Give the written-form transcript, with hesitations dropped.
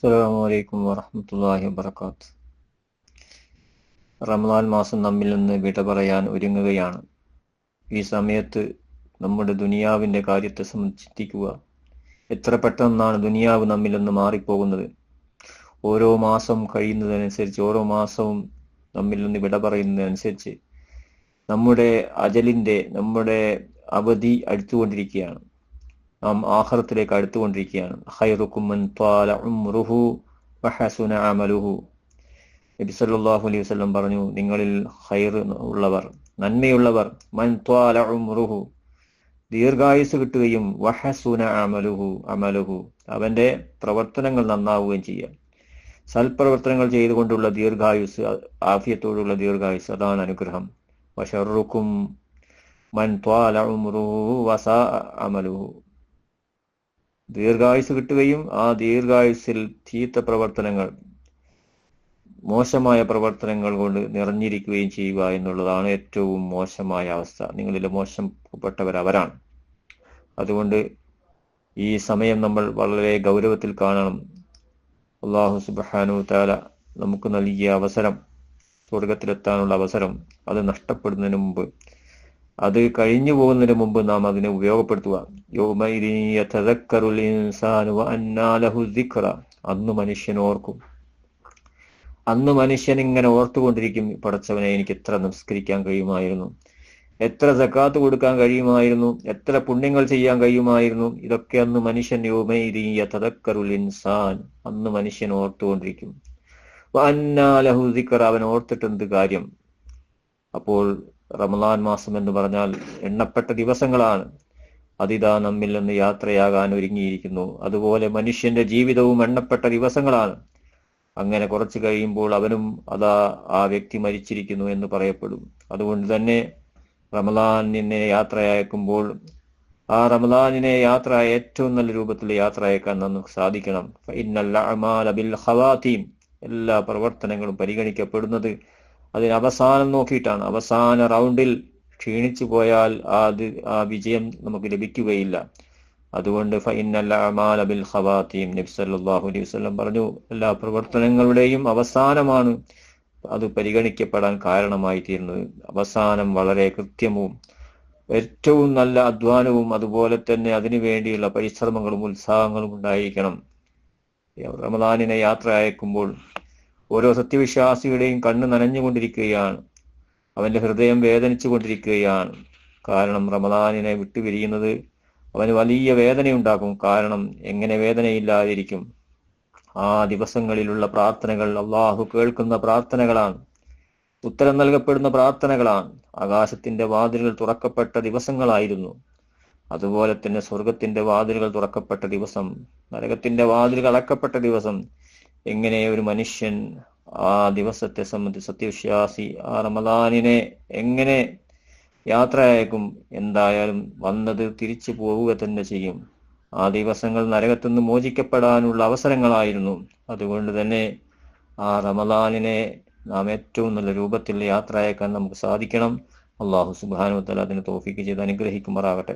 അസ്സലാമു അലൈക്കും വറഹ്മത്തുള്ളാഹി വബറകാത്ത്. റമദാൻ മാസം നമ്മിൽ നിന്ന് വിട പറയാൻ ഒരുങ്ങുകയാണ്. ഈ സമയത്ത് നമ്മുടെ ദുനിയാവിൻ്റെ കാര്യത്തെ ചിന്തിക്കുക. എത്ര പെട്ടെന്നാണ് ദുനിയാവ് നമ്മിൽ നിന്ന് മാറിപ്പോകുന്നത്. ഓരോ മാസം കഴിയുന്നതിനനുസരിച്ച്, ഓരോ മാസവും നമ്മിൽ നിന്ന് വിട പറയുന്നതിനനുസരിച്ച് നമ്മുടെ നമ്മുടെ അവധി അടുത്തുകൊണ്ടിരിക്കുകയാണ്. നാം ആഖിറത്തിലേക്ക് അടുത്തുകൊണ്ടിരിക്കുകയാണ്. ഖൈറുക്കും മൻ ത്വാല ഉംറുഹു വഹസുന അമലുഹു. നബി സല്ലല്ലാഹു അലൈഹി വസല്ലം പറഞ്ഞു, നിങ്ങളിൽ ഖൈർ ഉള്ളവർ, നന്മയുള്ളവർ, മൻ ത്വാല ഉംറുഹു, ദീർഘായുസ് കിട്ടുകയും വഹസുന അമലുഹു, അവന്റെ പ്രവർത്തനങ്ങൾ നന്നാവുകയും ചെയ്യുക. സൽപ്രവർത്തനങ്ങൾ ചെയ്തുകൊണ്ടുള്ള ദീർഘായുസ്, ആഫിയത്തോടുള്ള ദീർഘായുസ്, അതാണ് അനുഗ്രഹം. വശറുക്കും മൻ ത്വാല ഉംറുഹു വസാ അമലുഹു, ദീർഘായുസ് കിട്ടുകയും ആ ദീർഘായുസിൽ ചീത്ത പ്രവർത്തനങ്ങൾ, മോശമായ പ്രവർത്തനങ്ങൾ കൊണ്ട് നിറഞ്ഞിരിക്കുകയും ചെയ്യുക എന്നുള്ളതാണ് ഏറ്റവും മോശമായ അവസ്ഥ. നിങ്ങളിലെ മോശപ്പെട്ടവരവരാണ്. അതുകൊണ്ട് ഈ സമയം നമ്മൾ വളരെ ഗൗരവത്തിൽ കാണണം. അല്ലാഹു സുബ്ഹാനഹു തആല നമുക്ക് നൽകിയ അവസരം, സ്വർഗത്തിലെത്താനുള്ള അവസരം, അത് നഷ്ടപ്പെടുന്നതിന് മുമ്പ്, അത് കഴിഞ്ഞു പോകുന്നതിന് മുമ്പ് നാം അതിനെ ഉപയോഗപ്പെടുത്തുക. യൗമഇദിൻ യതദക്കറുൽ ഇൻസാനു വഅന്നാ ലഹു ദിക്റ. അന്ന് മനുഷ്യൻ ഓർക്കും. അന്ന് മനുഷ്യൻ ഇങ്ങനെ ഓർത്തുകൊണ്ടിരിക്കും, പടച്ചവനെ, എനിക്ക് എത്ര നമസ്കരിക്കാൻ കഴിയുമായിരുന്നു, എത്ര സക്കാത്ത് കൊടുക്കാൻ കഴിയുമായിരുന്നു, എത്ര പുണ്യങ്ങൾ ചെയ്യാൻ കഴിയുമായിരുന്നു. ഇതൊക്കെ അന്ന് മനുഷ്യൻ, യൗമഇദിൻ യതദക്കറുൽ ഇൻസാൻ, അന്ന് മനുഷ്യൻ ഓർത്തുകൊണ്ടിരിക്കും. വഅന്നാ ലഹു ദിക്റ, അവൻ ഓർത്തിട്ട് എന്ത് കാര്യം. അപ്പോൾ റമദാൻ മാസം എന്ന് പറഞ്ഞാൽ എണ്ണപ്പെട്ട ദിവസങ്ങളാണ്. അതിതാ നമ്മിൽ നിന്ന് യാത്രയാകാൻ ഒരുങ്ങിയിരിക്കുന്നു. അതുപോലെ മനുഷ്യന്റെ ജീവിതവും എണ്ണപ്പെട്ട ദിവസങ്ങളാണ്. അങ്ങനെ കുറച്ച് കഴിയുമ്പോൾ അവനും ആ വ്യക്തി മരിച്ചിരിക്കുന്നു എന്ന് പറയപ്പെടും. അതുകൊണ്ട് തന്നെ റമദാനിനെ യാത്രയക്കുമ്പോൾ ആ റമദാനിനെ ഏറ്റവും നല്ല രൂപത്തിൽ യാത്രയക്കാൻ നമുക്ക് സാധിക്കണം. ഫഇന്നൽ അഅമാല ബിൽ ഖവാതീം, എല്ലാ പ്രവർത്തനങ്ങളും പരിഗണിക്കപ്പെടുന്നത് അതിന് അവസാനം നോക്കിയിട്ടാണ്. അവസാന റൗണ്ടിൽ ക്ഷീണിച്ചു പോയാൽ ആ വിജയം നമുക്ക് ലഭിക്കുകയില്ല. അതുകൊണ്ട് ഫഇന്നൽ അഅമാല ബിൽ ഖവാതീം, നബി സല്ലല്ലാഹു അലൈഹി വസല്ലം പറഞ്ഞു, എല്ലാ പ്രവർത്തനങ്ങളുടെയും അവസാനമാണ് അത് പരിഗണിക്കപ്പെടാൻ കാരണമായി തീരുന്നത്. അവസാനം വളരെ കൃത്യവും ഏറ്റവും നല്ല അധ്വാനവും അതുപോലെ തന്നെ അതിനു വേണ്ടിയുള്ള പരിശ്രമങ്ങളും ഉത്സാഹങ്ങളും ഉണ്ടായിരിക്കണം. റമദാനിനെ യാത്ര അയക്കുമ്പോൾ ഓരോ സത്യവിശ്വാസിയുടെയും കണ്ണ് നനഞ്ഞുകൊണ്ടിരിക്കുകയാണ്, അവന്റെ ഹൃദയം വേദനിച്ചു കൊണ്ടിരിക്കുകയാണ്. കാരണം റമദാനിനെ വിട്ടുപിരിയുന്നത് അവന് വലിയ വേദനയുണ്ടാക്കും. കാരണം എങ്ങനെ വേദനയില്ലാതിരിക്കും. ആ ദിവസങ്ങളിലുള്ള പ്രാർത്ഥനകൾ അള്ളാഹു കേൾക്കുന്ന പ്രാർത്ഥനകളാണ്, ഉത്തരം നൽകപ്പെടുന്ന പ്രാർത്ഥനകളാണ്. ആകാശത്തിന്റെ വാതിലുകൾ തുറക്കപ്പെട്ട ദിവസങ്ങളായിരുന്നു. അതുപോലെ തന്നെ സ്വർഗത്തിന്റെ വാതിലുകൾ തുറക്കപ്പെട്ട ദിവസം, നരകത്തിന്റെ വാതിലുകൾ അടക്കപ്പെട്ട ദിവസം. എങ്ങനെ ഒരു മനുഷ്യൻ ആ ദിവസത്തെ സംബന്ധിച്ച്, സത്യവിശ്വാസി ആ റമദാനിനെ എങ്ങനെ യാത്ര അയക്കും? എന്തായാലും വന്നത് തിരിച്ചു പോവുക തന്നെ ചെയ്യും. ആ ദിവസങ്ങൾ നരകത്തുനിന്ന് മോചിക്കപ്പെടാനുള്ള അവസരങ്ങളായിരുന്നു. അതുകൊണ്ട് തന്നെ ആ റമദാനിനെ നാം ഏറ്റവും നല്ല രൂപത്തിൽ യാത്ര അയക്കാൻ നമുക്ക് സാധിക്കണം. അല്ലാഹു സുബ്ഹാനഹു വ തആല അതിന് തൗഫീഖ് ചെയ്ത് അനുഗ്രഹിക്കുമാറാകട്ടെ.